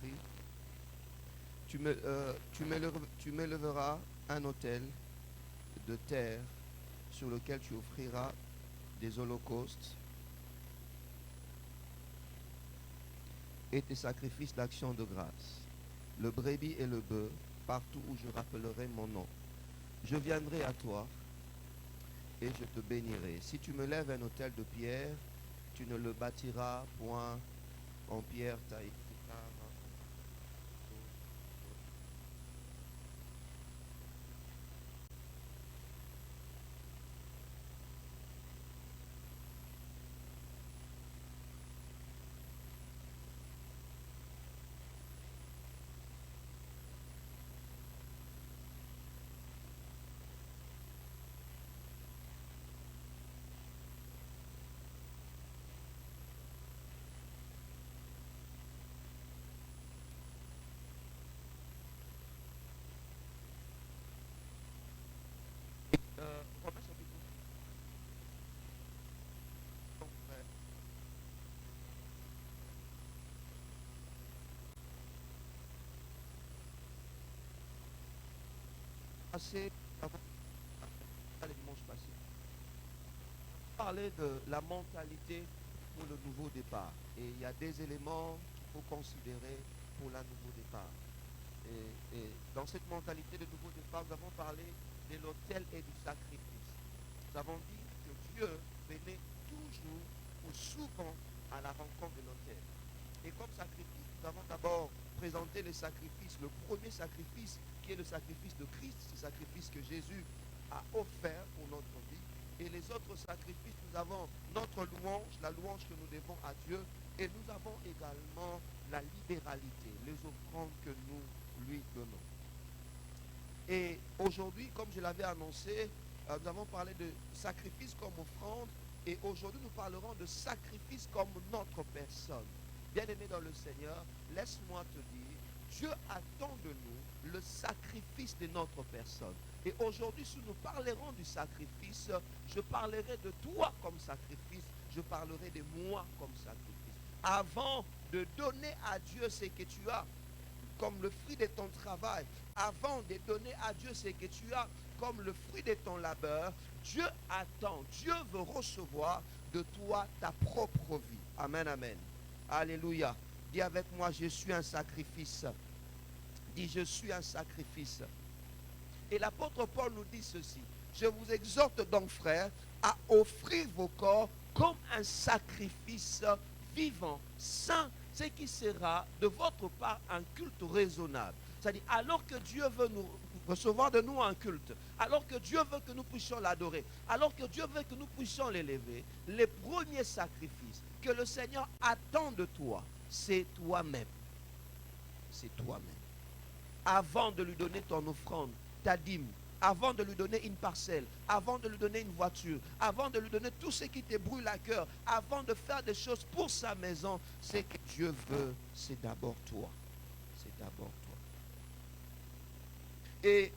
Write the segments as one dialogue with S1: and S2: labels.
S1: Saint-Esprit. Tu m'élèveras un autel de terre sur lequel tu offriras des holocaustes et tes sacrifices d'action de grâce, le brebis et le bœuf, partout où je rappellerai mon nom. Je viendrai à toi et je te bénirai. Si tu me lèves un autel de pierre, tu ne le bâtiras point en pierre taillée. Romains chapitre 11, passé, le dimanche passé, on parlait de la mentalité pour le nouveau départ. Et il y a des éléments qu'il faut considérer pour le nouveau départ. Et dans cette mentalité de nouveau départ, nous avons parlé de l'autel et du sacrifice. Nous avons dit que Dieu venait toujours ou souvent à la rencontre de l'autel. Et comme sacrifice, nous avons d'abord présenté le sacrifice, le premier sacrifice qui est le sacrifice de Christ, ce sacrifice que Jésus a offert pour notre vie. Et les autres sacrifices, nous avons notre louange, la louange que nous devons à Dieu. Et nous avons également la libéralité, les offrandes que nous lui donnons. Et aujourd'hui, comme je l'avais annoncé, nous avons parlé de sacrifice comme offrande. Et aujourd'hui, nous parlerons de sacrifice comme notre personne. Bien-aimé dans le Seigneur, laisse-moi te dire, Dieu attend de nous le sacrifice de notre personne. Et aujourd'hui, si nous parlerons du sacrifice, je parlerai de toi comme sacrifice, je parlerai de moi comme sacrifice. Avant de donner à Dieu ce que tu as comme le fruit de ton travail, avant de donner à Dieu ce que tu as comme le fruit de ton labeur, Dieu attend, Dieu veut recevoir de toi ta propre vie. Amen, amen. Alléluia. Dis avec moi, je suis un sacrifice. Dis, je suis un sacrifice. Et l'apôtre Paul nous dit ceci. Je vous exhorte donc, frères, à offrir vos corps comme un sacrifice vivant, saint, ce qui sera de votre part un culte raisonnable. C'est-à-dire, alors que Dieu veut nous recevoir de nous un culte, alors que Dieu veut que nous puissions l'adorer, alors que Dieu veut que nous puissions l'élever, les premiers sacrifices que le Seigneur attend de toi, c'est toi-même. C'est toi-même. Avant de lui donner ton offrande, ta dîme, avant de lui donner une parcelle, avant de lui donner une voiture, avant de lui donner tout ce qui te brûle à cœur, avant de faire des choses pour sa maison, ce que Dieu veut, c'est d'abord toi. C'est d'abord toi. Et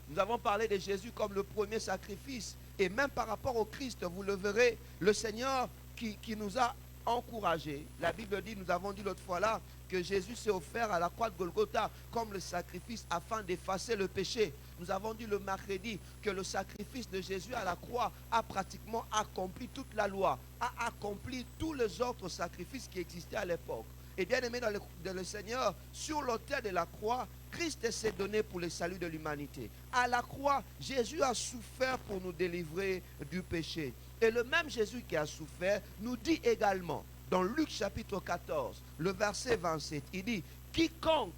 S1: nous avons parlé de Jésus comme le premier sacrifice. Et même par rapport au Christ, vous le verrez, le Seigneur qui nous a encouragés. La Bible dit, nous avons dit l'autre fois là, que Jésus s'est offert à la croix de Golgotha comme le sacrifice afin d'effacer le péché. Nous avons dit le mercredi que le sacrifice de Jésus à la croix a pratiquement accompli toute la loi, a accompli tous les autres sacrifices qui existaient à l'époque. Et bien aimé dans le Seigneur, sur l'autel de la croix, Christ s'est donné pour le salut de l'humanité. À la croix, Jésus a souffert pour nous délivrer du péché. Et le même Jésus qui a souffert nous dit également, dans Luc chapitre 14, le verset 27, il dit, quiconque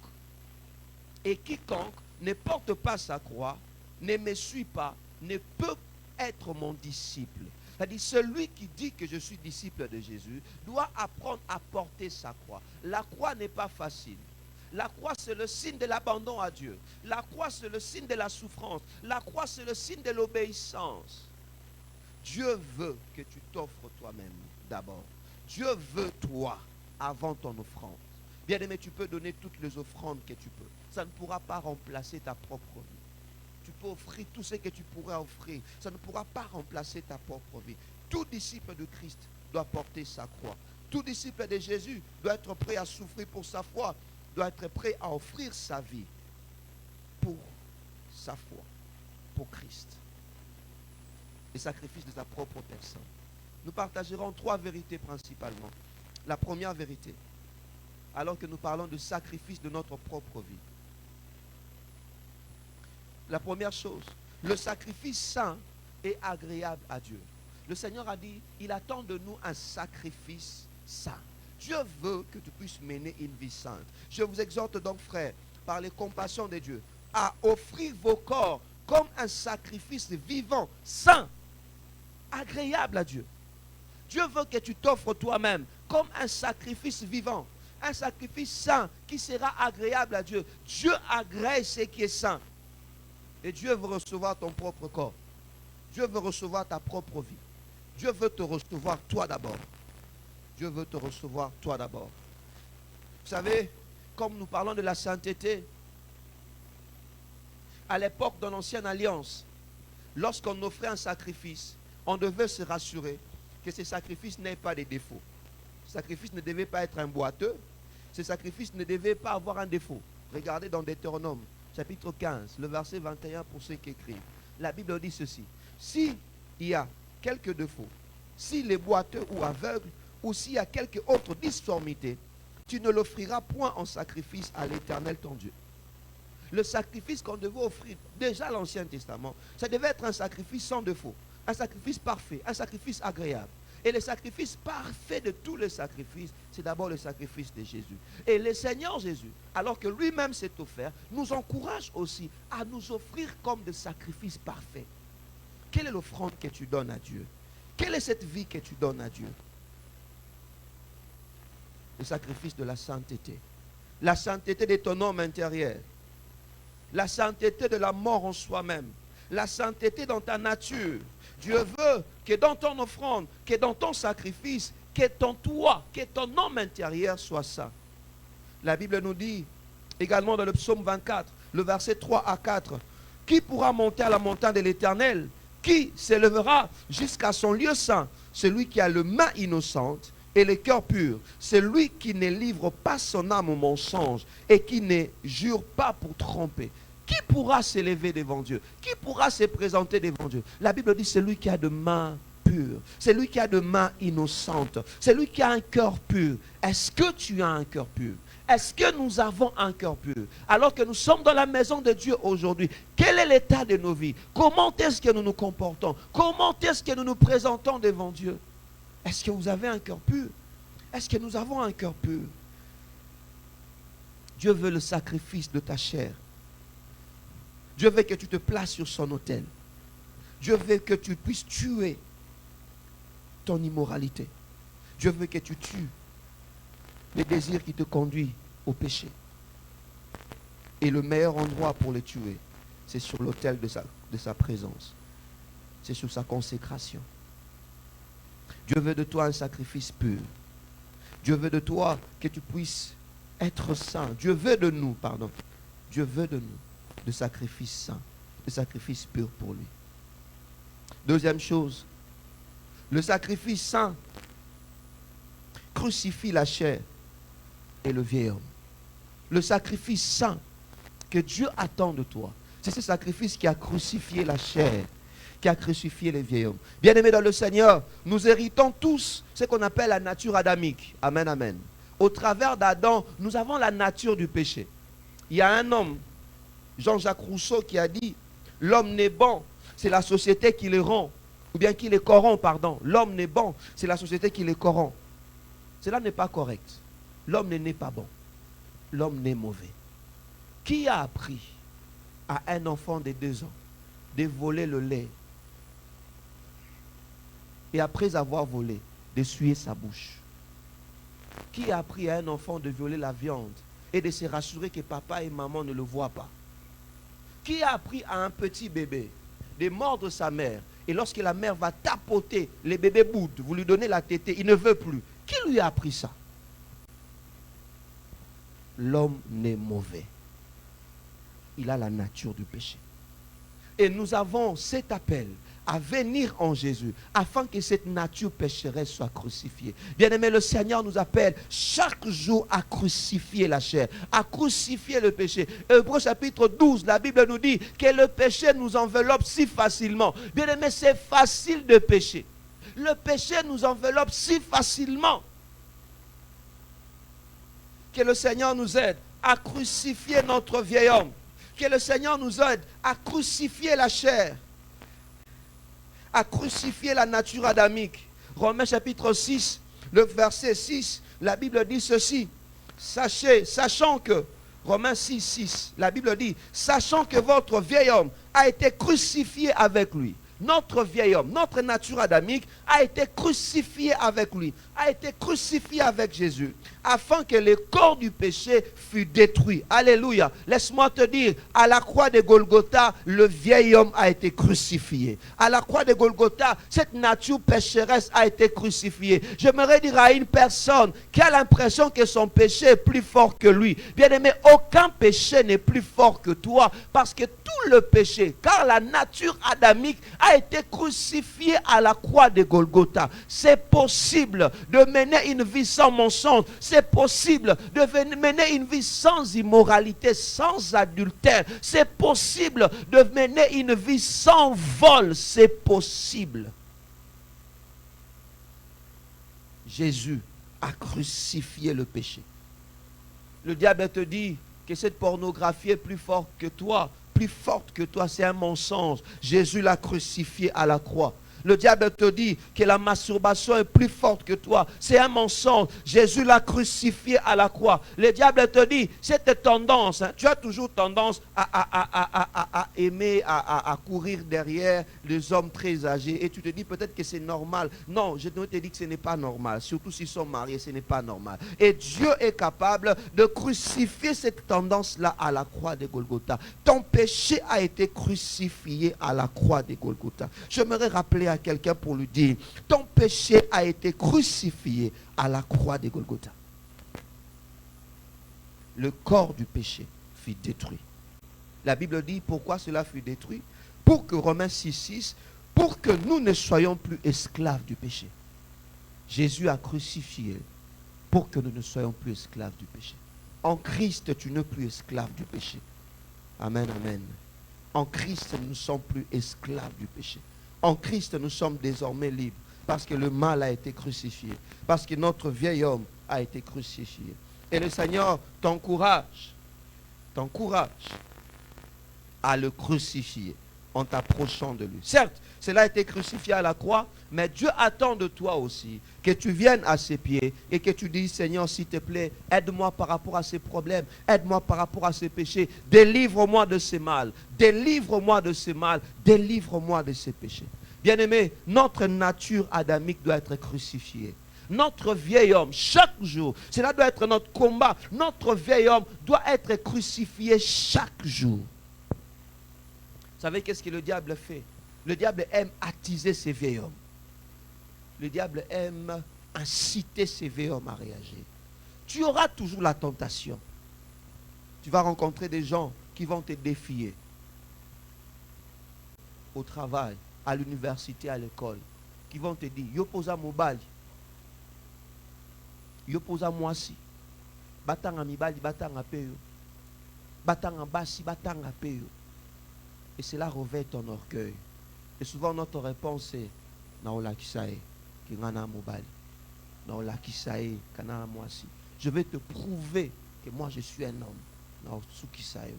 S1: ne porte pas sa croix, ne me suit pas, ne peut être mon disciple. C'est-à-dire, celui qui dit que je suis disciple de Jésus doit apprendre à porter sa croix. La croix n'est pas facile. La croix, c'est le signe de l'abandon à Dieu. La croix, c'est le signe de la souffrance. La croix, c'est le signe de l'obéissance. Dieu veut que tu t'offres toi-même d'abord. Dieu veut toi avant ton offrande. Bien-aimé, tu peux donner toutes les offrandes que tu peux. Ça ne pourra pas remplacer ta propre vie. Tu peux offrir tout ce que tu pourras offrir. Ça ne pourra pas remplacer ta propre vie. Tout disciple de Christ doit porter sa croix. Tout disciple de Jésus doit être prêt à souffrir pour sa foi. doit être prêt à offrir sa vie pour sa foi, pour Christ. Le sacrifice de sa propre personne. Nous partagerons 3 vérités principalement. La première vérité, alors que nous parlons de sacrifice de notre propre vie. La première chose, le sacrifice saint est agréable à Dieu. Le Seigneur a dit, il attend de nous un sacrifice saint. Dieu veut que tu puisses mener une vie sainte. Je vous exhorte donc, frères, par les compassions de Dieu, à offrir vos corps comme un sacrifice vivant, saint, agréable à Dieu. Dieu veut que tu t'offres toi-même comme un sacrifice vivant, un sacrifice saint qui sera agréable à Dieu. Dieu agrée ce qui est saint. Et Dieu veut recevoir ton propre corps. Dieu veut recevoir ta propre vie. Dieu veut te recevoir toi d'abord. Dieu veut te recevoir toi d'abord. Vous savez, comme nous parlons de la sainteté, à l'époque de l'Ancienne Alliance, lorsqu'on offrait un sacrifice, on devait se rassurer que ce sacrifice n'ait pas de défauts. Ce sacrifice ne devait pas être un boiteux. Ce sacrifice ne devait pas avoir un défaut. Regardez dans Deutéronome, chapitre 15, le verset 21 pour ceux qui écrivent. La Bible dit ceci. S'il y a quelques défauts, s'il est boiteux ou aveugle, ou s'il y a quelque autre difformité, tu ne l'offriras point en sacrifice à l'Éternel ton Dieu. Le sacrifice qu'on devait offrir, déjà l'Ancien Testament, ça devait être un sacrifice sans défaut, un sacrifice parfait, un sacrifice agréable. Et le sacrifice parfait de tous les sacrifices, c'est d'abord le sacrifice de Jésus. Et le Seigneur Jésus, alors que lui-même s'est offert, nous encourage aussi à nous offrir comme des sacrifices parfaits. Quelle est l'offrande que tu donnes à Dieu? Quelle est cette vie que tu donnes à Dieu? Le sacrifice de la sainteté. La sainteté de ton homme intérieur. La sainteté de la mort en soi-même. La sainteté dans ta nature. Dieu veut que dans ton offrande, que dans ton sacrifice, que ton toi, que ton homme intérieur soit saint. La Bible nous dit également dans le psaume 24, le verset 3 à 4, qui pourra monter à la montagne de l'Éternel? Qui s'élèvera jusqu'à son lieu saint? Celui qui a les mains innocentes et le cœur pur, celui qui ne livre pas son âme au mensonge et qui ne jure pas pour tromper. Qui pourra s'élever devant Dieu? Qui pourra se présenter devant Dieu? La Bible dit celui qui a de mains pures, celui qui a de mains innocentes, celui qui a un cœur pur. Est-ce que tu as un cœur pur? Est-ce que nous avons un cœur pur? Alors que nous sommes dans la maison de Dieu aujourd'hui, quel est l'état de nos vies? Comment est-ce que nous nous comportons? Comment est-ce que nous nous présentons devant Dieu? Est-ce que vous avez un cœur pur? Est-ce que nous avons un cœur pur? Dieu veut le sacrifice de ta chair. Dieu veut que tu te places sur son autel. Dieu veut que tu puisses tuer ton immoralité. Dieu veut que tu tues les désirs qui te conduisent au péché. Et le meilleur endroit pour les tuer, c'est sur l'autel de sa présence. C'est sur sa consécration. Dieu veut de toi un sacrifice pur. Dieu veut de toi que tu puisses être saint. Dieu veut de nous, Dieu veut de nous de sacrifices saints, de sacrifices purs pour lui. Deuxième chose, le sacrifice saint crucifie la chair et le vieil homme. Le sacrifice saint que Dieu attend de toi, c'est ce sacrifice qui a crucifié la chair, qui a crucifié les vieils hommes. Bien-aimés dans le Seigneur, nous héritons tous ce qu'on appelle la nature adamique. Amen, amen. Au travers d'Adam, nous avons la nature du péché. Il y a un homme, Jean-Jacques Rousseau, qui a dit « L'homme n'est bon, c'est la société qui le rend. » Ou bien qui les corrompt, pardon. L'homme n'est bon, c'est la société qui les corrompt. Cela n'est pas correct. L'homme n'est pas bon. L'homme n'est mauvais. Qui a appris à un enfant de 2 ans de voler le lait et après avoir volé, d'essuyer sa bouche? Qui a appris à un enfant de violer la viande et de se rassurer que papa et maman ne le voient pas? Qui a appris à un petit bébé de mordre sa mère et lorsque la mère va tapoter, le bébé boude, vous lui donnez la tétée, il ne veut plus? Qui lui a appris ça? L'homme n'est mauvais. Il a la nature du péché. Et nous avons cet appel à venir en Jésus, afin que cette nature pécheresse soit crucifiée. Bien-aimé, le Seigneur nous appelle chaque jour à crucifier la chair, à crucifier le péché. Hébreux chapitre 12, la Bible nous dit que le péché nous enveloppe si facilement. Bien-aimé, c'est facile de pécher. Le péché nous enveloppe si facilement que le Seigneur nous aide à crucifier notre vieil homme. Que le Seigneur nous aide à crucifier la chair, à crucifier la nature adamique. Romains chapitre 6, le verset 6, la Bible dit ceci. Sachant que, Romains 6, 6, la Bible dit, sachant que votre vieil homme a été crucifié avec lui. Notre vieil homme, notre nature adamique a été crucifié avec lui, a été crucifié avec Jésus, afin que le corps du péché fût détruit. Alléluia. Laisse-moi te dire, à la croix de Golgotha, le vieil homme a été crucifié. À la croix de Golgotha, cette nature pécheresse a été crucifiée. J'aimerais dire à une personne qui a l'impression que son péché est plus fort que lui. Bien aimé, aucun péché n'est plus fort que toi, parce que tout le péché, car la nature adamique a été crucifiée à la croix de Golgotha. C'est possible de mener une vie sans mensonge. C'est possible de mener une vie sans immoralité, sans adultère. C'est possible de mener une vie sans vol. C'est possible. Jésus a crucifié le péché. Le diable te dit que cette pornographie est plus forte que toi. Plus forte que toi, c'est un mensonge. Jésus l'a crucifié à la croix. Le diable te dit que la masturbation est plus forte que toi. C'est un mensonge. Jésus l'a crucifié à la croix. Le diable te dit, cette tendance, tu as toujours tendance à aimer, à courir derrière les hommes très âgés. Et tu te dis peut-être que c'est normal. Non, je te dis que ce n'est pas normal. Surtout s'ils sont mariés, ce n'est pas normal. Et Dieu est capable de crucifier cette tendance-là à la croix de Golgotha. Ton péché a été crucifié à la croix de Golgotha. J'aimerais rappeler à quelqu'un pour lui dire, ton péché a été crucifié à la croix de Golgotha. Le corps du péché fut détruit. La Bible dit pourquoi cela fut détruit. Pour que, Romains 6, 6, pour que nous ne soyons plus esclaves du péché. Jésus a crucifié pour que nous ne soyons plus esclaves du péché. En Christ, tu n'es plus esclave du péché. Amen, amen. En Christ, nous ne sommes plus esclaves du péché. En Christ, nous sommes désormais libres parce que le mal a été crucifié, parce que notre vieil homme a été crucifié. Et le Seigneur t'encourage à le crucifier en t'approchant de lui. Certes, cela a été crucifié à la croix, mais Dieu attend de toi aussi que tu viennes à ses pieds et que tu dises, Seigneur, s'il te plaît, aide-moi par rapport à ces problèmes, aide-moi par rapport à ces péchés, délivre-moi de ces mal, délivre-moi de ces mal, délivre-moi de ces péchés. Bien-aimé, notre nature adamique doit être crucifiée. Notre vieil homme, chaque jour, cela doit être notre combat. Notre vieil homme doit être crucifié chaque jour. Vous savez qu'est-ce que le diable fait? Le diable aime attiser ses vieils hommes. Le diable aime inciter ses vieils hommes à réagir. Tu auras toujours la tentation. Tu vas rencontrer des gens qui vont te défier. Au travail, à l'université, à l'école. Qui vont te dire, yo posa mobali. Yo posa mwasi. Batanga mibali, batanga peyo. Batanga basi, batanga peyo. Et cela revêt ton orgueil. Et souvent notre réponse est Naola Kisae, Kingana Mobali. Naola Kisae, Kanana Mwasi. Je vais te prouver que moi je suis un homme. Naola Kisae.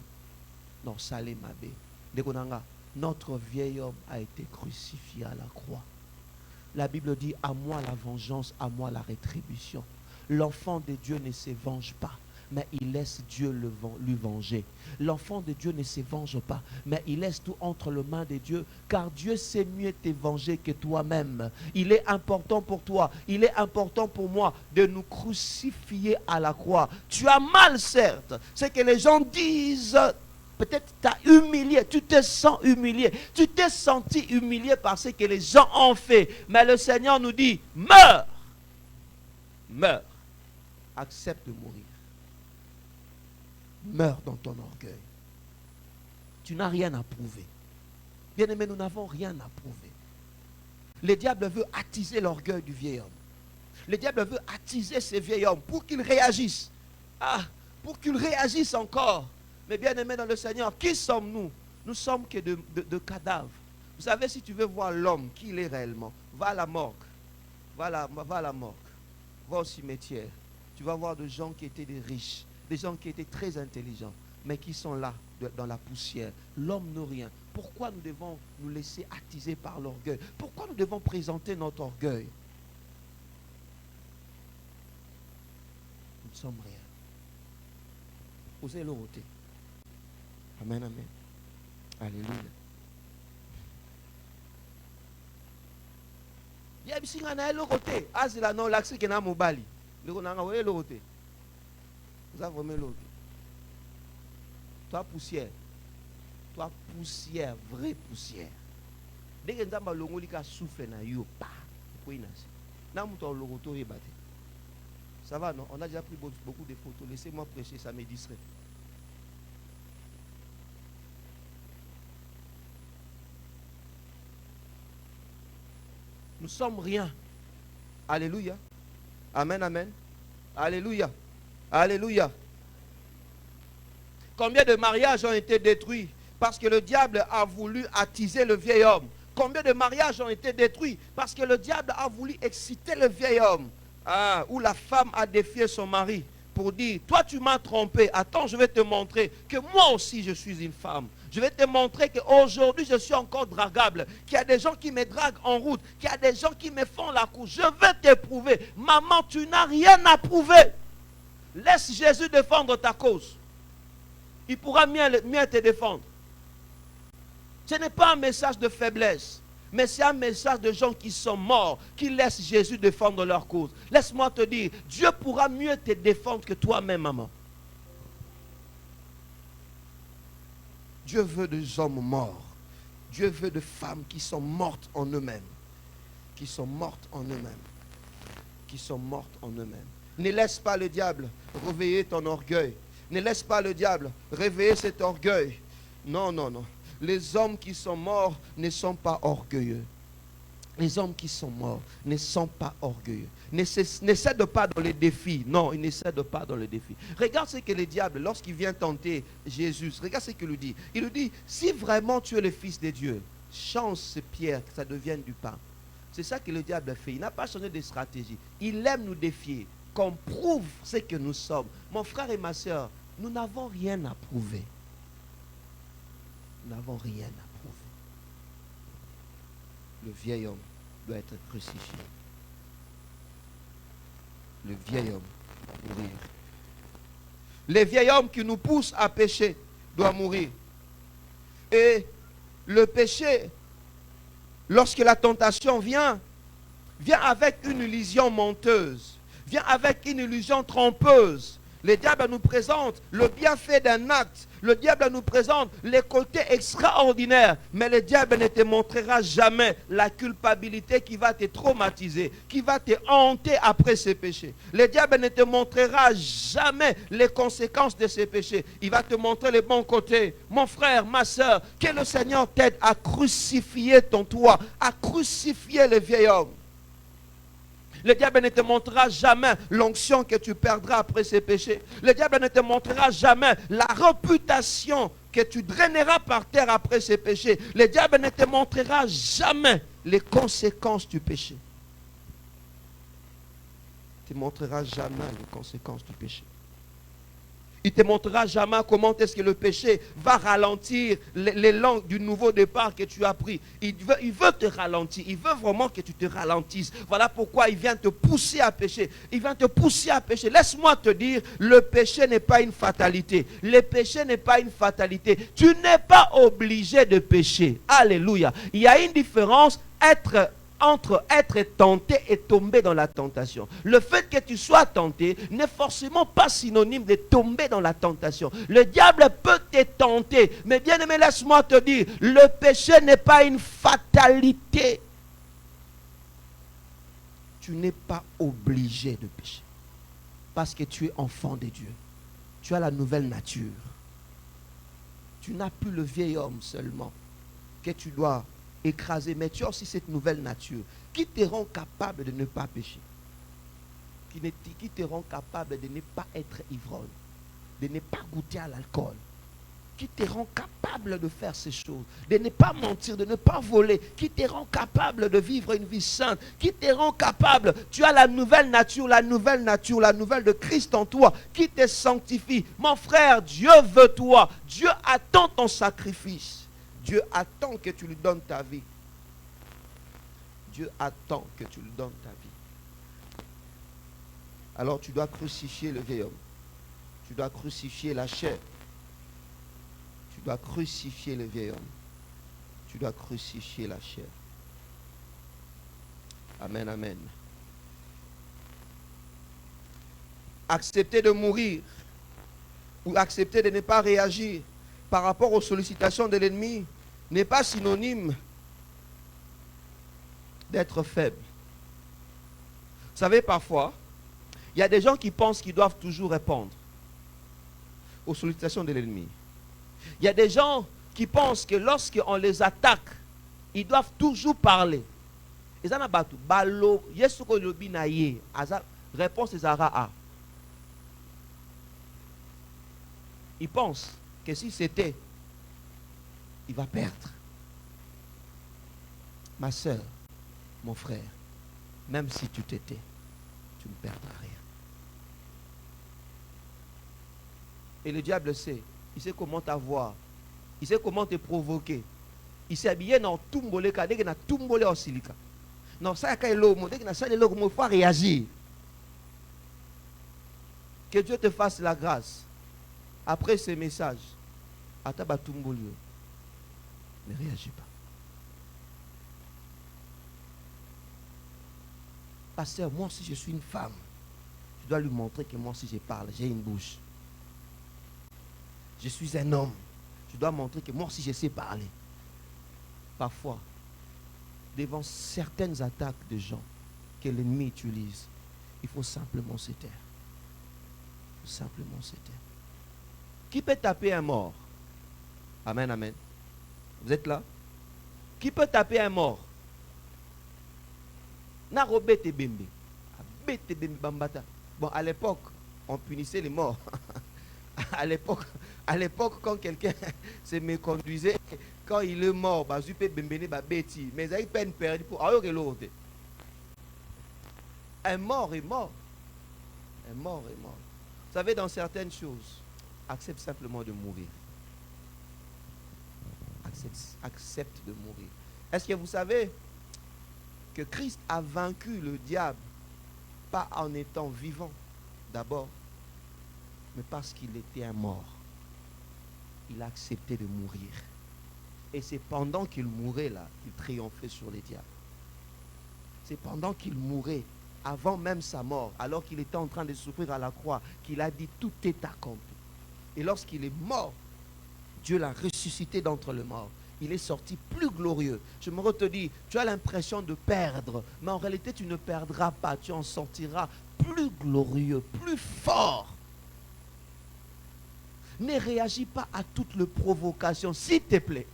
S1: Naola Salé Mabe. Dekonanga, notre vieil homme a été crucifié à la croix. La Bible dit, à moi la vengeance, à moi la rétribution. L'enfant de Dieu ne se venge pas, mais il laisse Dieu lui venger. L'enfant de Dieu ne se venge pas, mais il laisse tout entre les mains de Dieu, car Dieu sait mieux te venger que toi-même. Il est important pour toi, il est important pour moi de nous crucifier à la croix. Tu as mal, certes. C'est que les gens disent, peut-être tu as humilié, tu te sens humilié, tu t'es senti humilié par ce que les gens ont fait. Mais le Seigneur nous dit, meurs, meurs, accepte de mourir. Meurs dans ton orgueil. Tu n'as rien à prouver. Bien-aimés, nous n'avons rien à prouver. Le diable veut attiser l'orgueil du vieil homme. Le diable veut attiser ce vieil homme pour qu'il réagisse. Pour qu'il réagisse encore. Mais bien-aimés dans le Seigneur, qui sommes-nous? Nous sommes que de cadavres. Vous savez, si tu veux voir l'homme, qui il est réellement, va à la morgue. Va à la morgue. Va au cimetière. Tu vas voir des gens qui étaient des riches, des gens qui étaient très intelligents, mais qui sont là, dans la poussière. L'homme n'a rien. Pourquoi nous devons nous laisser attiser par l'orgueil? Pourquoi nous devons présenter notre orgueil? Nous ne sommes rien. Osez le ôter. Amen, amen. Alléluia. Ya bisinga na le côté azila no l'accès que na mobali le konanga we le côté vous avez vraiment l'autre toi poussière vraie poussière dès que ndamba longoli ka souffle na yo pa koina na muto logoto e baté ça va non on a déjà pris beaucoup de photos laissez-moi prêcher ça me distrait. Nous sommes rien. Alléluia. Amen, amen. Alléluia. Alléluia. Combien de mariages ont été détruits parce que le diable a voulu attiser le vieil homme? Combien de mariages ont été détruits parce que le diable a voulu exciter le vieil homme? Où la femme a défié son mari pour dire, toi tu m'as trompé, attends je vais te montrer que moi aussi je suis une femme. Je vais te montrer qu'aujourd'hui je suis encore dragable, qu'il y a des gens qui me draguent en route, qu'il y a des gens qui me font la cour. Je vais te prouver. Maman, tu n'as rien à prouver. Laisse Jésus défendre ta cause. Il pourra mieux te défendre. Ce n'est pas un message de faiblesse, mais c'est un message de gens qui sont morts, qui laissent Jésus défendre leur cause. Laisse-moi te dire, Dieu pourra mieux te défendre que toi-même, maman. Dieu veut des hommes morts. Dieu veut des femmes qui sont mortes en eux-mêmes. Qui sont mortes en eux-mêmes. Qui sont mortes en eux-mêmes. Ne laisse pas le diable réveiller ton orgueil. Ne laisse pas le diable réveiller cet orgueil. Non, non, non. Les hommes qui sont morts ne sont pas orgueilleux. Les hommes qui sont morts ne sont pas orgueilleux. Ne cèdent pas dans les défis. Non, ils ne cèdent pas dans les défis. Regarde ce que le diable, lorsqu'il vient tenter Jésus, regarde ce qu'il lui dit. Il lui dit, si vraiment tu es le Fils de Dieu, change ces pierres, que ça devienne du pain. C'est ça que le diable fait. Il n'a pas changé de stratégie. Il aime nous défier, qu'on prouve ce que nous sommes. Mon frère et ma soeur, nous n'avons rien à prouver. Nous n'avons rien à prouver. Le vieil homme doit être crucifié. Le vieil homme doit mourir. Le vieil homme qui nous pousse à pécher doit mourir. Et le péché, lorsque la tentation vient avec une illusion menteuse, vient avec une illusion trompeuse. Le diable nous présente le bienfait d'un acte. Le diable nous présente les côtés extraordinaires. Mais le diable ne te montrera jamais la culpabilité qui va te traumatiser, qui va te hanter après ces péchés. Le diable ne te montrera jamais les conséquences de ces péchés. Il va te montrer les bons côtés. Mon frère, ma soeur, que le Seigneur t'aide à crucifier ton toi, à crucifier le vieil homme. Le diable ne te montrera jamais l'onction que tu perdras après ces péchés. Le diable ne te montrera jamais la réputation que tu draineras par terre après ces péchés. Le diable ne te montrera jamais les conséquences du péché. Il ne te montrera jamais les conséquences du péché. Il ne te montrera jamais comment est-ce que le péché va ralentir l'élan du nouveau départ que tu as pris. Il veut te ralentir. Il veut vraiment que tu te ralentisses. Voilà pourquoi il vient te pousser à pécher. Il vient te pousser à pécher. Laisse-moi te dire, le péché n'est pas une fatalité. Le péché n'est pas une fatalité. Tu n'es pas obligé de pécher. Alléluia. Il y a une différence entre être tenté et tomber dans la tentation. Le fait que tu sois tenté n'est forcément pas synonyme de tomber dans la tentation. Le diable peut te tenter, mais bien aimé, laisse-moi te dire, le péché n'est pas une fatalité. Tu n'es pas obligé de pécher parce que tu es enfant de Dieu. Tu as la nouvelle nature. Tu n'as plus le vieil homme seulement. que tu dois écraser, mais tu as aussi cette nouvelle nature qui te rend capable de ne pas pécher, qui te rend capable de ne pas être ivrogne, de ne pas goûter à l'alcool, qui te rend capable de faire ces choses, de ne pas mentir, de ne pas voler, qui te rend capable de vivre une vie sainte, qui te rend capable, tu as la nouvelle nature, la nouvelle de Christ en toi, qui te sanctifie. Mon frère, Dieu veut toi, Dieu attend ton sacrifice, Dieu attend que tu lui donnes ta vie. Dieu attend que tu lui donnes ta vie. Alors tu dois crucifier le vieil homme, tu dois crucifier la chair. Tu dois crucifier le vieil homme. Tu dois crucifier la chair. Amen, amen. Accepter de mourir ou accepter de ne pas réagir par rapport aux sollicitations de l'ennemi n'est pas synonyme d'être faible. Vous savez, parfois, il y a des gens qui pensent qu'ils doivent toujours répondre aux sollicitations de l'ennemi. Il y a des gens qui pensent que lorsqu'on les attaque, ils doivent toujours parler. Réponse A. Ils pensent que si c'était, il va perdre. Ma soeur, mon frère, même si tu t'étais, tu ne perdras rien. Et le diable sait. Il sait comment t'avoir. Il sait comment te provoquer. Il s'est habillé dans Tumbole, dès qu'il a Tumbole au silica. Non, ça, dès qu'il a ça, il faut réagir. Que Dieu te fasse la grâce. Après ces messages, Ataba Tumbole, ne réagis pas. Pasteur, moi aussi je suis une femme. Je dois lui montrer que moi aussi je parle, j'ai une bouche. Je suis un homme. Je dois montrer que moi aussi je sais parler. Parfois, devant certaines attaques de gens que l'ennemi utilise, il faut simplement se taire. Il faut simplement se taire. Qui peut taper un mort? Amen, amen. Vous êtes là? Qui peut taper un mort? Bon, à l'époque, on punissait les morts. À l'époque, quand quelqu'un se méconduisait, quand il est mort, mais il y a une peine perdue pour l'autre. Un mort est mort. Un mort est mort. Vous savez, dans certaines choses, accepte simplement de mourir. Accepte de mourir. Est-ce que vous savez que Christ a vaincu le diable, pas en étant vivant d'abord, mais parce qu'il était un mort. Il a accepté de mourir. Et c'est pendant qu'il mourait là, qu'il triomphait sur les diables. C'est pendant qu'il mourait, avant même sa mort, alors qu'il était en train de souffrir à la croix, qu'il a dit tout est accompli. Et lorsqu'il est mort, Dieu l'a ressuscité d'entre les morts. Il est sorti plus glorieux. Je me dis, tu as l'impression de perdre, mais en réalité tu ne perdras pas, tu en sortiras plus glorieux, plus fort. Ne réagis pas à toutes les provocations, s'il te plaît.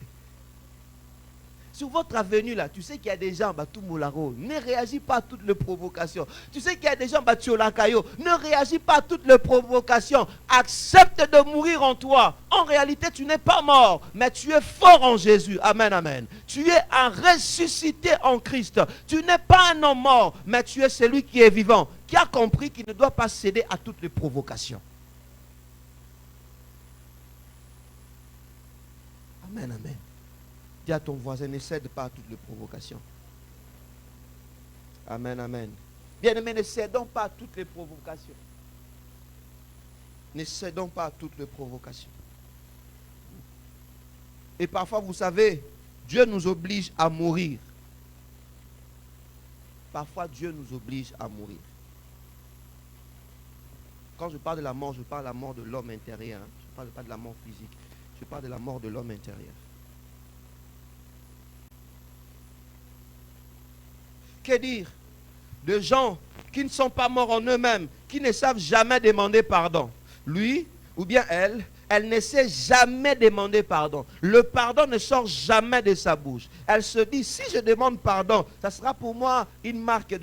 S1: Sur votre avenue là, tu sais qu'il y a des gens, ne réagis pas à toutes les provocations. Tu sais qu'il y a des gens, ne réagis pas à toutes les provocations. Accepte de mourir en toi. En réalité, tu n'es pas mort, mais tu es fort en Jésus. Amen, amen. Tu es un ressuscité en Christ. Tu n'es pas un homme mort, mais tu es celui qui est vivant, qui a compris qu'il ne doit pas céder à toutes les provocations. Amen, amen. Dis à ton voisin, ne cède pas à toutes les provocations. Amen, amen. Bien-aimés, ne cédons pas à toutes les provocations. Ne cédons pas à toutes les provocations. Et parfois, vous savez, Dieu nous oblige à mourir. Parfois, Dieu nous oblige à mourir. Quand je parle de la mort, je parle de la mort de l'homme intérieur. Je ne parle pas de la mort physique. Je parle de la mort de l'homme intérieur. Que dire de gens qui ne sont pas morts en eux-mêmes, qui ne savent jamais demander pardon? Lui ou bien elle elle ne sait jamais demander pardon. Le pardon ne sort jamais de sa bouche. Elle se dit, si je demande pardon, ça sera pour moi une marque,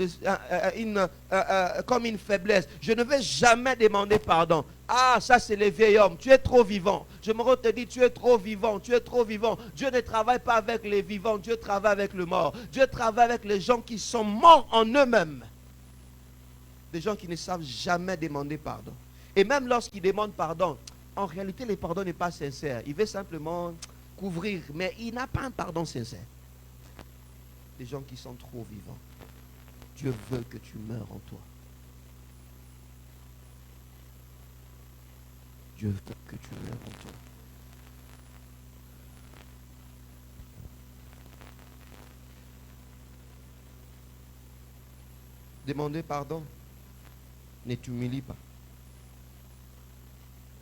S1: comme une faiblesse. Je ne vais jamais demander pardon. Ah, ça c'est le vieil homme. Tu es trop vivant. Je me te dis, tu es trop vivant. Tu es trop vivant. Dieu ne travaille pas avec les vivants. Dieu travaille avec le mort. Dieu travaille avec les gens qui sont morts en eux-mêmes. Des gens qui ne savent jamais demander pardon. Et même lorsqu'ils demandent pardon, en réalité, le pardon n'est pas sincère. Il veut simplement couvrir, mais il n'a pas un pardon sincère. Des gens qui sont trop vivants. Dieu veut que tu meurs en toi. Dieu veut que tu meurs en toi. Demander pardon ne t'humilie pas.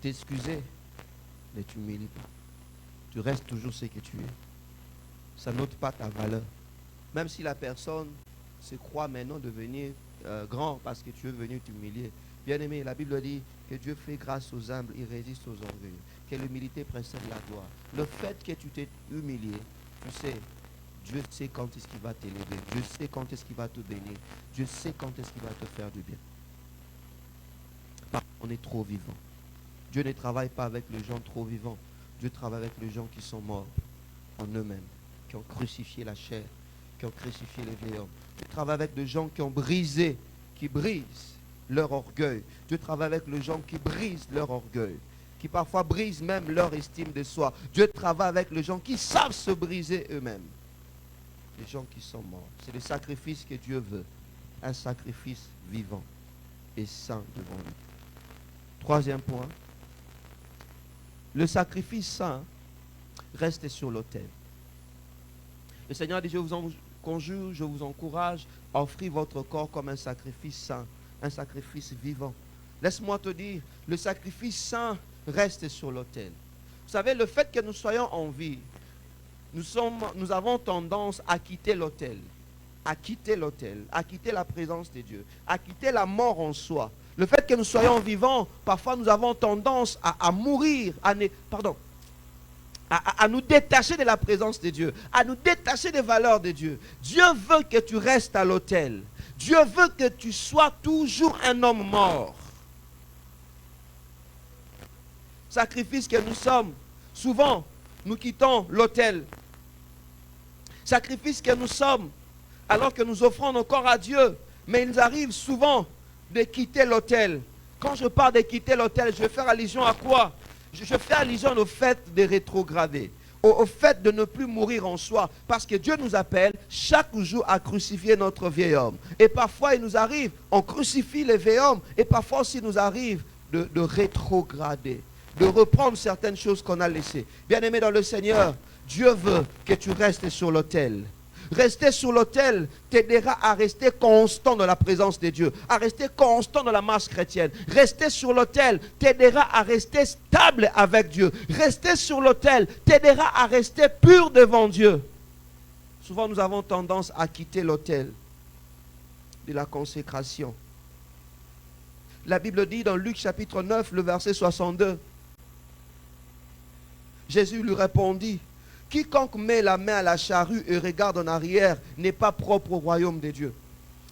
S1: T'excuser ne t'humilie pas. Tu restes toujours ce que tu es. Ça n'ôte pas ta valeur. Même si la personne se croit maintenant devenir grand parce que tu es venu t'humilier. Bien-aimé, la Bible dit que Dieu fait grâce aux humbles, il résiste aux orgueilleux. Que l'humilité précède la gloire. Le fait que tu t'es humilié, tu sais, Dieu sait quand est-ce qu'il va t'élever. Dieu sait quand est-ce qu'il va te bénir. Dieu sait quand est-ce qu'il va te faire du bien. Parce qu'on est trop vivant. Dieu ne travaille pas avec les gens trop vivants. Dieu travaille avec les gens qui sont morts en eux-mêmes, qui ont crucifié la chair, qui ont crucifié les vieils hommes. Dieu travaille avec des gens qui ont brisé, qui brisent leur orgueil. Dieu travaille avec les gens qui brisent leur orgueil, qui parfois brisent même leur estime de soi. Dieu travaille avec les gens qui savent se briser eux-mêmes. Les gens qui sont morts. C'est le sacrifice que Dieu veut. Un sacrifice vivant et saint devant lui. Troisième point. Le sacrifice saint reste sur l'autel. Le Seigneur dit, je vous conjure, je vous encourage à offrir votre corps comme un sacrifice saint, un sacrifice vivant. Laisse-moi te dire, le sacrifice saint reste sur l'autel. Vous savez, le fait que nous soyons en vie, nous avons tendance à quitter l'autel, à quitter la présence de Dieu, à quitter la mort en soi. Le fait que nous soyons vivants, parfois nous avons tendance à mourir, à nous détacher de la présence de Dieu, à nous détacher des valeurs de Dieu. Dieu veut que tu restes à l'autel. Dieu veut que tu sois toujours un homme mort. Sacrifice que nous sommes, souvent nous quittons l'autel. Sacrifice que nous sommes, alors que nous offrons nos corps à Dieu, mais il nous arrive souvent de quitter l'autel. Quand je parle de quitter l'autel, je vais faire allusion à quoi? Je fais allusion au fait de rétrograder, au fait de ne plus mourir en soi, parce que Dieu nous appelle chaque jour à crucifier notre vieil homme. Et parfois il nous arrive, on crucifie le vieil homme, et parfois aussi il nous arrive de rétrograder, de reprendre certaines choses qu'on a laissées. Bien-aimé dans le Seigneur, Dieu veut que tu restes sur l'autel. Rester sur l'autel t'aidera à rester constant dans la présence de Dieu, à rester constant dans la marche chrétienne. Rester sur l'autel t'aidera à rester stable avec Dieu. Rester sur l'autel t'aidera à rester pur devant Dieu. Souvent nous avons tendance à quitter l'autel de la consécration. La Bible dit dans Luc chapitre 9, le verset 62, Jésus lui répondit, quiconque met la main à la charrue et regarde en arrière n'est pas propre au royaume de Dieu.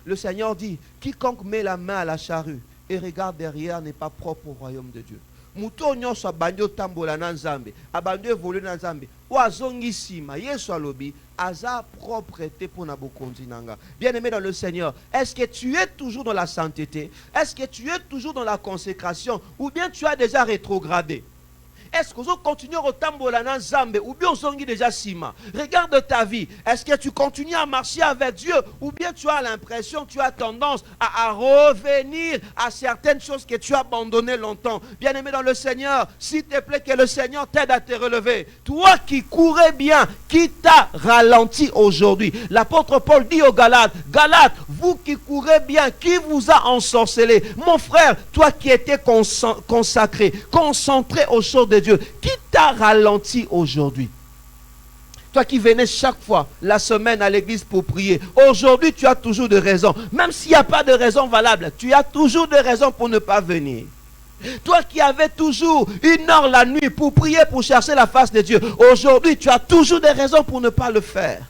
S1: Le Seigneur dit, quiconque met la main à la charrue et regarde derrière n'est pas propre au royaume de Dieu. Muto nyonso abandi otambola na Nzambe, abandi evoluer na Nzambe, o azongi sima, Yesu alobi, aza propreté pour na bokonzi nanga. Bien-aimé dans le Seigneur, est-ce que tu es toujours dans la sainteté? Est-ce que tu es toujours dans la consécration? Ou bien tu as déjà rétrogradé? Est-ce que tu continues au tambola na Nzambe ou bien tu déjà sima? Regarde ta vie. Est-ce que tu continues à marcher avec Dieu ou bien tu as l'impression, tu as tendance à revenir à certaines choses que tu as abandonnées longtemps? Bien-aimé dans le Seigneur, s'il te plaît que le Seigneur t'aide à te relever. Toi qui courais bien, qui t'a ralenti aujourd'hui? L'apôtre Paul dit aux Galates, Galates, vous qui courez bien, qui vous a ensorcelé? Mon frère, toi qui étais consacré, concentré aux choses de Dieu, qui t'a ralenti aujourd'hui? Toi qui venais chaque fois la semaine à l'église pour prier, aujourd'hui tu as toujours de raisons. Même s'il n'y a pas de raison valable, tu as toujours de raisons pour ne pas venir. Toi qui avais toujours une heure la nuit pour prier, pour chercher la face de Dieu, aujourd'hui tu as toujours des raisons pour ne pas le faire.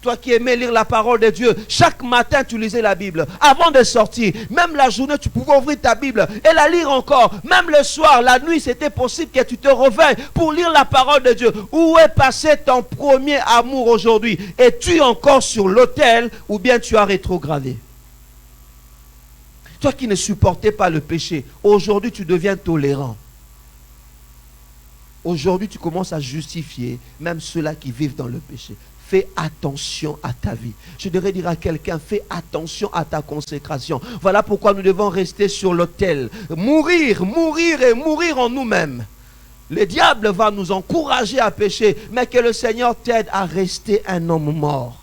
S1: Toi qui aimais lire la parole de Dieu, chaque matin tu lisais la Bible. Avant de sortir, même la journée tu pouvais ouvrir ta Bible et la lire encore. Même le soir, la nuit, c'était possible que tu te réveilles pour lire la parole de Dieu. Où est passé ton premier amour aujourd'hui? Es-tu encore sur l'autel ou bien tu as rétrogradé? Toi qui ne supportais pas le péché, aujourd'hui tu deviens tolérant. Aujourd'hui tu commences à justifier même ceux-là qui vivent dans le péché. Fais attention à ta vie. Je devrais dire à quelqu'un, fais attention à ta consécration. Voilà pourquoi nous devons rester sur l'autel. Mourir et mourir en nous-mêmes. Le diable va nous encourager à pécher, mais que le Seigneur t'aide à rester un homme mort.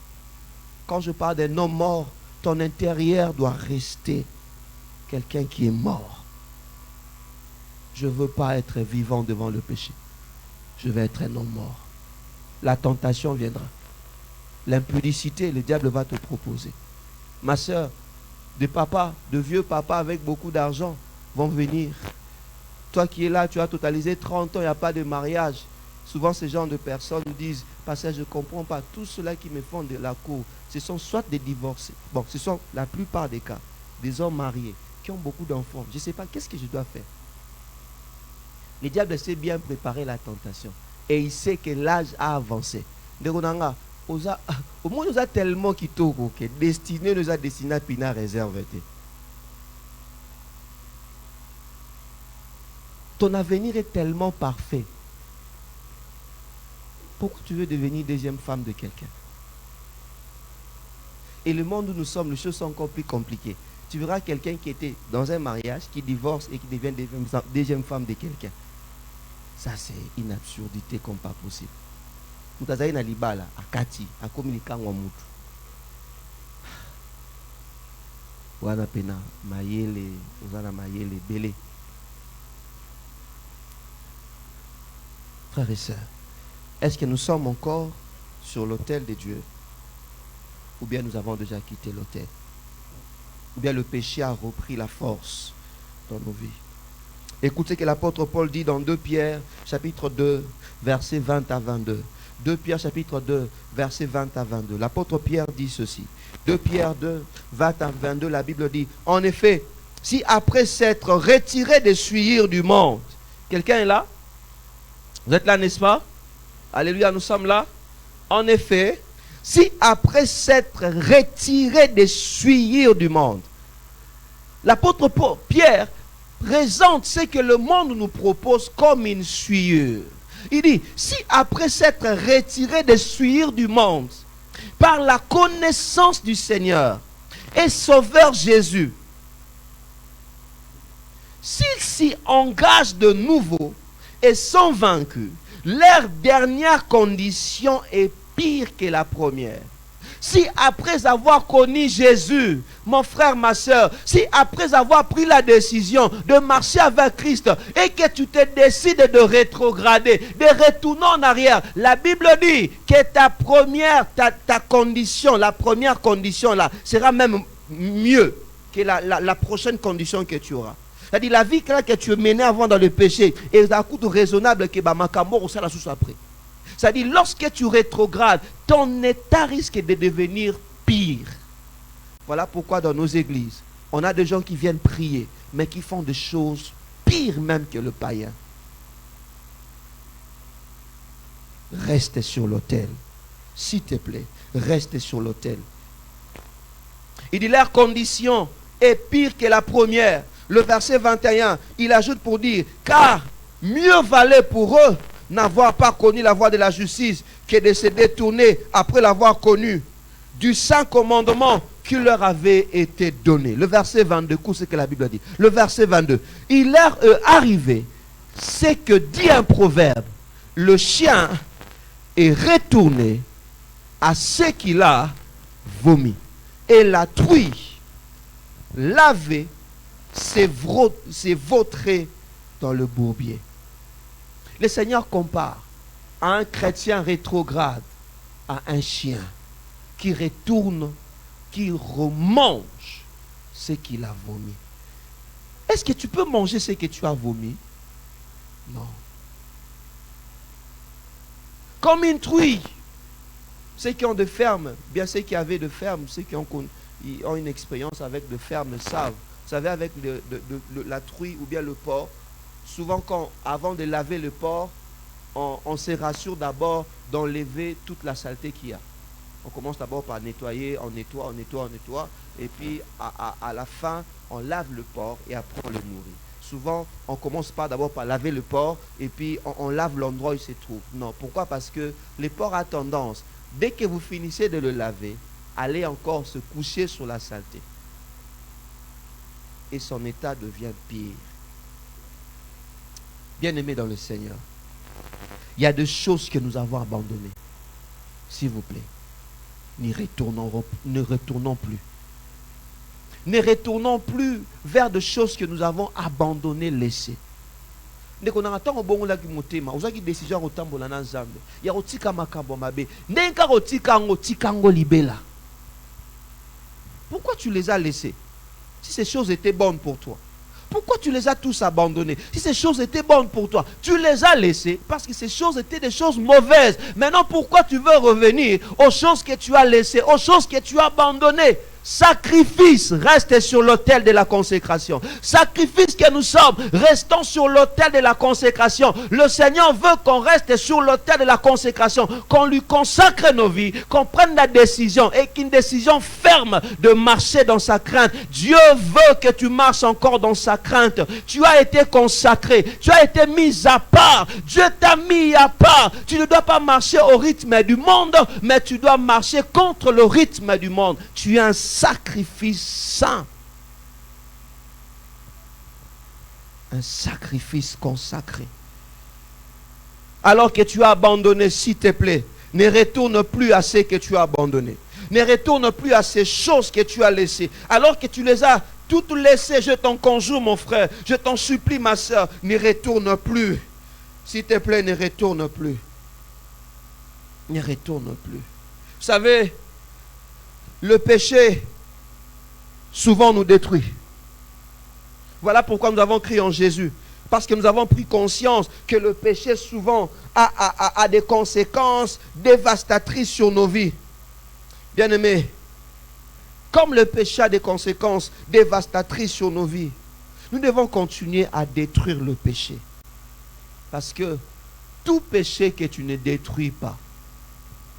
S1: Quand je parle d'un homme mort, ton intérieur doit rester quelqu'un qui est mort. Je ne veux pas être vivant devant le péché. Je vais être un homme mort. La tentation viendra. L'impudicité, le diable va te proposer. Ma soeur, des papas, de vieux papas avec beaucoup d'argent vont venir. Toi qui es là, tu as totalisé 30 ans, il n'y a pas de mariage. Souvent, ces gens de personnes nous disent, pasteur, je ne comprends pas, tous ceux-là qui me font de la cour, ce sont soit des divorcés. Bon, ce sont la plupart des cas, des hommes mariés, qui ont beaucoup d'enfants. Je ne sais pas, qu'est-ce que je dois faire? Le diable sait bien préparer la tentation. Et il sait que l'âge a avancé. Au moins, nous a tellement quitté que destiné nous a destiné à Pina réservé. Ton avenir est tellement parfait. Pourquoi tu veux devenir deuxième femme de quelqu'un? Et le monde où nous sommes, les choses sont encore plus compliquées. Tu verras quelqu'un qui était dans un mariage, qui divorce et qui devient deuxième femme de quelqu'un. Ça, c'est une absurdité comme pas possible. Mutazaï na libala, à Kati, à communiquer en mutu. Wana pena, mayele, ozana mayele, belé. Frères et sœurs, est-ce que nous sommes encore sur l'autel de Dieu? Ou bien nous avons déjà quitté l'autel? Ou bien le péché a repris la force dans nos vies? Écoutez ce que l'apôtre Paul dit dans 2 Pierre, chapitre 2, versets 20 à 22. 2 Pierre, chapitre 2, versets 20 à 22. L'apôtre Pierre dit ceci. 2 Pierre 2, 20 à 22, la Bible dit, en effet, si après s'être retiré des souillures du monde, quelqu'un est là? Vous êtes là, n'est-ce pas? Alléluia, nous sommes là. En effet, si après s'être retiré des souillures du monde, l'apôtre Pierre présente ce que le monde nous propose comme une souillure. Il dit, si après s'être retiré des souillures du monde, par la connaissance du Seigneur et Sauveur Jésus, s'ils s'y engagent de nouveau et sont vaincus, leur dernière condition est pire que la première. Si après avoir connu Jésus, mon frère, ma soeur, si après avoir pris la décision de marcher avec Christ et que tu te décides de rétrograder, de retourner en arrière, la Bible dit que ta condition, la première condition là, sera même mieux que la prochaine condition que tu auras. C'est-à-dire la vie que tu menais avant dans le péché est à coup de raisonnable que Makambo ça la sous après. C'est-à-dire, lorsque tu rétrogrades, ton état risque de devenir pire. Voilà pourquoi dans nos églises, on a des gens qui viennent prier, mais qui font des choses pires même que le païen. Reste sur l'autel. S'il te plaît, reste sur l'autel. Il dit, leur condition est pire que la première. Le verset 21, il ajoute pour dire, car mieux valait pour eux n'avoir pas connu la voie de la justice que de se détourner après l'avoir connu du saint commandement qui leur avait été donné. Le verset 22, écoute ce que la Bible dit. Le verset 22, il leur est arrivé ce que dit un proverbe, le chien est retourné à ce qu'il a vomi et la truie lavée s'est vautrée dans le bourbier. Le Seigneur compare à un chrétien rétrograde à un chien qui retourne, qui remange ce qu'il a vomi. Est-ce que tu peux manger ce que tu as vomi? Non. Comme une truie. Ceux qui ont de fermes, bien ceux qui avaient de fermes, ceux qui ont une expérience avec de fermes savent. Vous savez, avec la truie ou bien le porc, souvent avant de laver le porc, on se rassure d'abord d'enlever toute la saleté qu'il y a. On commence d'abord par nettoyer, on nettoie. Et puis à la fin, on lave le porc et après on le nourrit. Souvent, on commence pas d'abord par laver le porc et puis on lave l'endroit où il se trouve. Non, pourquoi? Parce que le porc a tendance, dès que vous finissez de le laver, aller encore se coucher sur la saleté. Et son état devient pire. Bien-aimés dans le Seigneur, il y a des choses que nous avons abandonnées. S'il vous plaît, ne retournons plus. Ne retournons plus vers des choses que nous avons abandonnées, laissées. Il y a des décisions pourquoi tu les as laissées? Si ces choses étaient bonnes pour toi, pourquoi tu les as tous abandonnées? Si ces choses étaient bonnes pour toi, tu les as laissées parce que ces choses étaient des choses mauvaises. Maintenant, pourquoi tu veux revenir aux choses que tu as laissées, aux choses que tu as abandonnées? Sacrifice, reste sur l'autel de la consécration. Sacrifice que nous sommes, restons sur l'autel de la consécration. Le Seigneur veut qu'on reste sur l'autel de la consécration, qu'on lui consacre nos vies, qu'on prenne la décision et qu'une décision ferme de marcher dans sa crainte. Dieu veut que tu marches encore dans sa crainte. Tu as été consacré, tu as été mis à part. Dieu t'a mis à part. Tu ne dois pas marcher au rythme du monde, mais tu dois marcher contre le rythme du monde. Tu es un sacrifice saint. Un sacrifice consacré. Alors que tu as abandonné, s'il te plaît, ne retourne plus à ce que tu as abandonné. Ne retourne plus à ces choses que tu as laissées. Alors que tu les as toutes laissées, je t'en conjure mon frère, je t'en supplie ma soeur, ne retourne plus. S'il te plaît, ne retourne plus. Ne retourne plus. Vous savez, le péché souvent nous détruit. Voilà pourquoi nous avons crié en Jésus. Parce que nous avons pris conscience que le péché souvent a des conséquences dévastatrices sur nos vies. Bien-aimés, comme le péché a des conséquences dévastatrices sur nos vies, nous devons continuer à détruire le péché. Parce que tout péché que tu ne détruis pas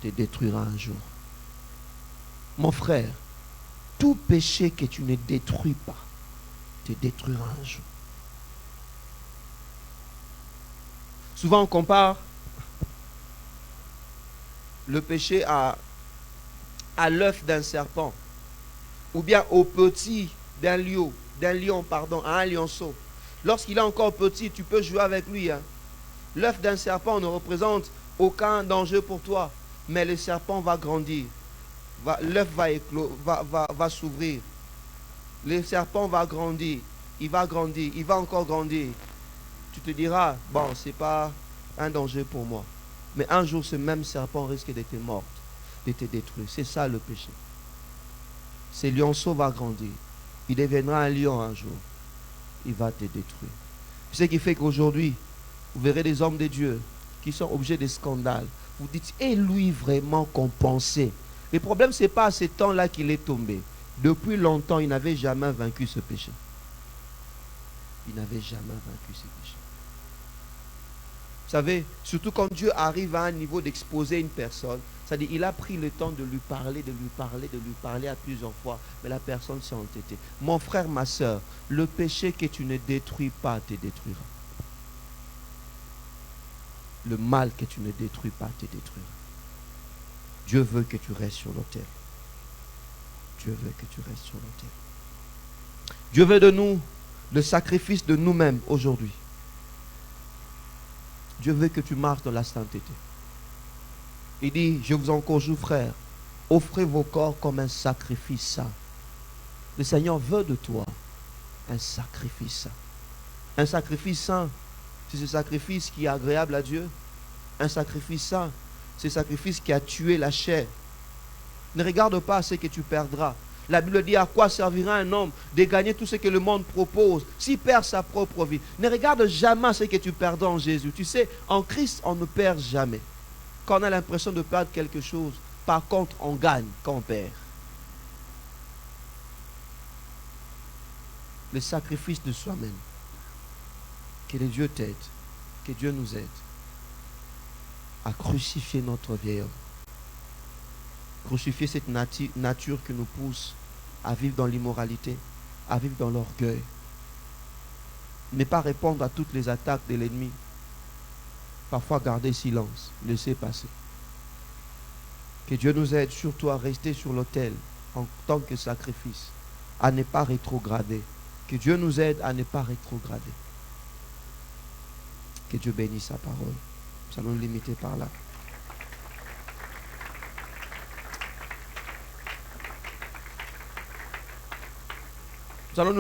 S1: te détruira un jour. Mon frère, tout péché que tu ne détruis pas te détruira un jour. Souvent on compare le péché à l'œuf d'un serpent ou bien au petit d'un lion, à un lionceau. Lorsqu'il est encore petit, tu peux jouer avec lui. L'œuf d'un serpent ne représente aucun danger pour toi, mais le serpent va grandir. L'œuf va éclore, va s'ouvrir. Le serpent va grandir. Il va encore grandir. Tu te diras, bon, ce n'est pas un danger pour moi. Mais un jour, ce même serpent risque d'être mort, de te détruire. C'est ça le péché. Ce lionceau va grandir. Il deviendra un lion un jour. Il va te détruire. C'est ce qui fait qu'aujourd'hui, vous verrez des hommes de Dieu qui sont objets de scandales. Vous dites, et lui vraiment qu'on pensait. Le problème, ce n'est pas à ce temps-là qu'il est tombé. Depuis longtemps, il n'avait jamais vaincu ce péché. Il n'avait jamais vaincu ce péché. Vous savez, surtout quand Dieu arrive à un niveau d'exposer une personne, c'est-à-dire il a pris le temps de lui parler à plusieurs fois, mais la personne s'est entêtée. Mon frère, ma soeur, le péché que tu ne détruis pas te détruira. Le mal que tu ne détruis pas te détruira. Dieu veut que tu restes sur l'autel. Dieu veut que tu restes sur l'autel. Dieu veut de nous le sacrifice de nous-mêmes aujourd'hui. Dieu veut que tu marches dans la sainteté. Il dit, je vous en conjure, frères, offrez vos corps comme un sacrifice saint. Le Seigneur veut de toi un sacrifice saint. Un sacrifice saint, c'est ce sacrifice qui est agréable à Dieu. Un sacrifice saint, c'est ce sacrifice qui a tué la chair. Ne regarde pas ce que tu perdras. La Bible dit à quoi servira un homme de gagner tout ce que le monde propose s'il perd sa propre vie. Ne regarde jamais ce que tu perds en Jésus. Tu sais, en Christ, on ne perd jamais. Quand on a l'impression de perdre quelque chose, par contre, on gagne quand on perd. Le sacrifice de soi-même. Que le Dieu t'aide, que Dieu nous aide à crucifier notre vieil homme. Crucifier cette nature qui nous pousse à vivre dans l'immoralité, à vivre dans l'orgueil. Ne pas répondre à toutes les attaques de l'ennemi. Parfois garder silence, laisser passer. Que Dieu nous aide surtout à rester sur l'autel en tant que sacrifice, à ne pas rétrograder. Que Dieu nous aide à ne pas rétrograder. Que Dieu bénisse sa parole. Nous allons nous limiter par là.